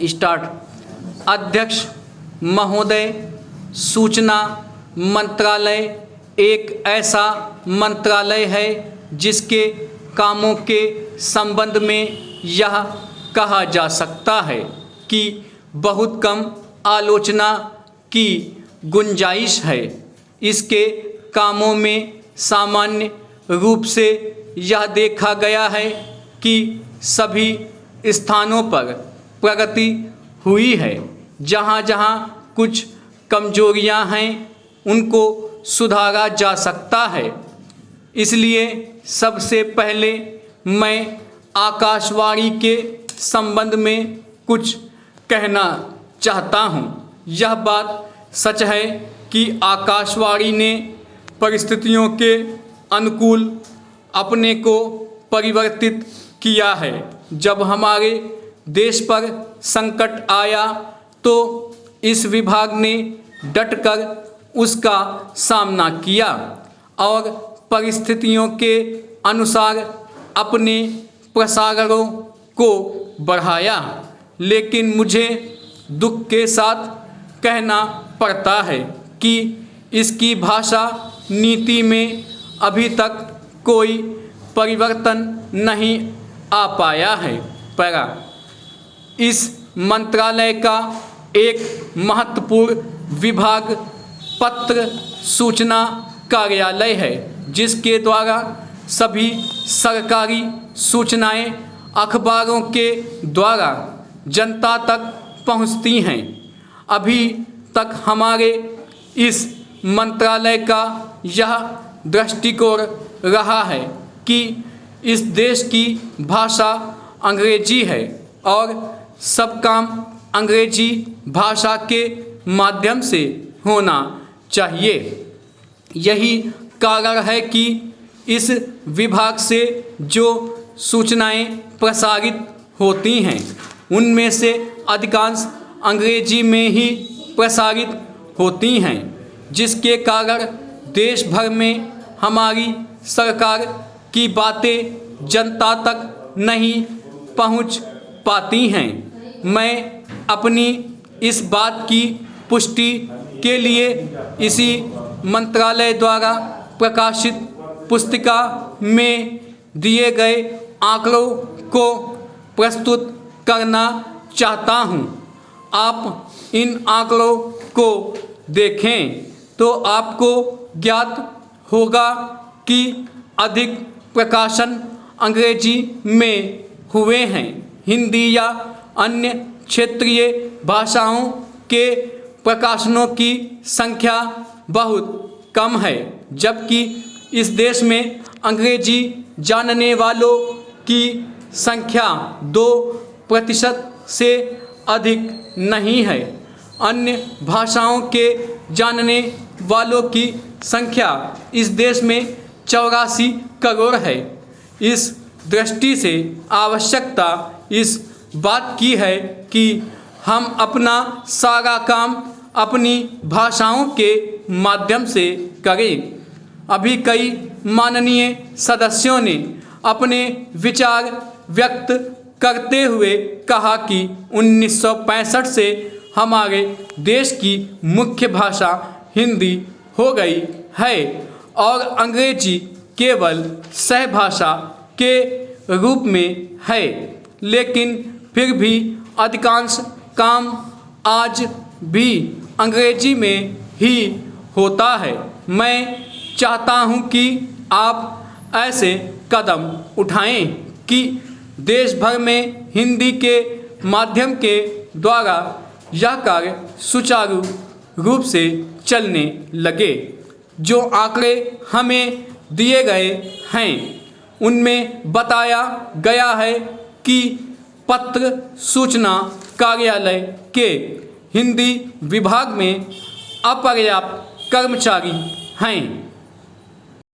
Start. अध्यक्ष महोदय, सूचना मंत्रालय एक ऐसा मंत्रालय है जिसके कामों के संबंध में यह कहा जा सकता है कि बहुत कम आलोचना की गुंजाइश है। इसके कामों में सामान्य रूप से यह देखा गया है कि सभी स्थानों पर प्रगति हुई है। जहाँ जहाँ कुछ कमजोरियाँ हैं उनको सुधारा जा सकता है। इसलिए सबसे पहले मैं आकाशवाणी के संबंध में कुछ कहना चाहता हूँ। यह बात सच है कि आकाशवाणी ने परिस्थितियों के अनुकूल अपने को परिवर्तित किया है। जब हमारे देश पर संकट आया तो इस विभाग ने डटकर उसका सामना किया और परिस्थितियों के अनुसार अपने प्रसारणों को बढ़ाया। लेकिन मुझे दुख के साथ कहना पड़ता है कि इसकी भाषा नीति में अभी तक कोई परिवर्तन नहीं आ पाया है। पैरा इस मंत्रालय का एक महत्वपूर्ण विभाग पत्र सूचना कार्यालय है, जिसके द्वारा सभी सरकारी सूचनाएं अखबारों के द्वारा जनता तक पहुंचती हैं। अभी तक हमारे इस मंत्रालय का यह दृष्टिकोण रहा है कि इस देश की भाषा अंग्रेजी है और सब काम अंग्रेजी भाषा के माध्यम से होना चाहिए। यही कारण है कि इस विभाग से जो सूचनाएं प्रसारित होती हैं उनमें से अधिकांश अंग्रेजी में ही प्रसारित होती हैं, जिसके कारण देश भर में हमारी सरकार की बातें जनता तक नहीं पहुंच पाती हैं। मैं अपनी इस बात की पुष्टि के लिए इसी मंत्रालय द्वारा प्रकाशित पुस्तिका में दिए गए आंकड़ों को प्रस्तुत करना चाहता हूं। आप इन आंकड़ों को देखें तो आपको ज्ञात होगा कि अधिक प्रकाशन अंग्रेजी में हुए हैं। हिंदी या अन्य क्षेत्रीय भाषाओं के प्रकाशनों की संख्या बहुत कम है, जबकि इस देश में अंग्रेजी जानने वालों की संख्या 2% से अधिक नहीं है। अन्य भाषाओं के जानने वालों की संख्या इस देश में 84 करोड़ है। इस दृष्टि से आवश्यकता इस बात की है कि हम अपना सारा काम अपनी भाषाओं के माध्यम से करें। अभी कई माननीय सदस्यों ने अपने विचार व्यक्त करते हुए कहा कि 1965 से हमारे देश की मुख्य भाषा हिंदी हो गई है और अंग्रेजी केवल सहभाषा के रूप में है। लेकिन फिर भी अधिकांश काम आज भी अंग्रेजी में ही होता है। मैं चाहता हूं कि आप ऐसे कदम उठाएं कि देश भर में हिंदी के माध्यम के द्वारा यह कार्य सुचारू रूप से चलने लगे। जो आंकड़े हमें दिए गए हैं उनमें बताया गया है कि पत्र सूचना कार्यालय के हिंदी विभाग में अपर्याप्त कर्मचारी हैं।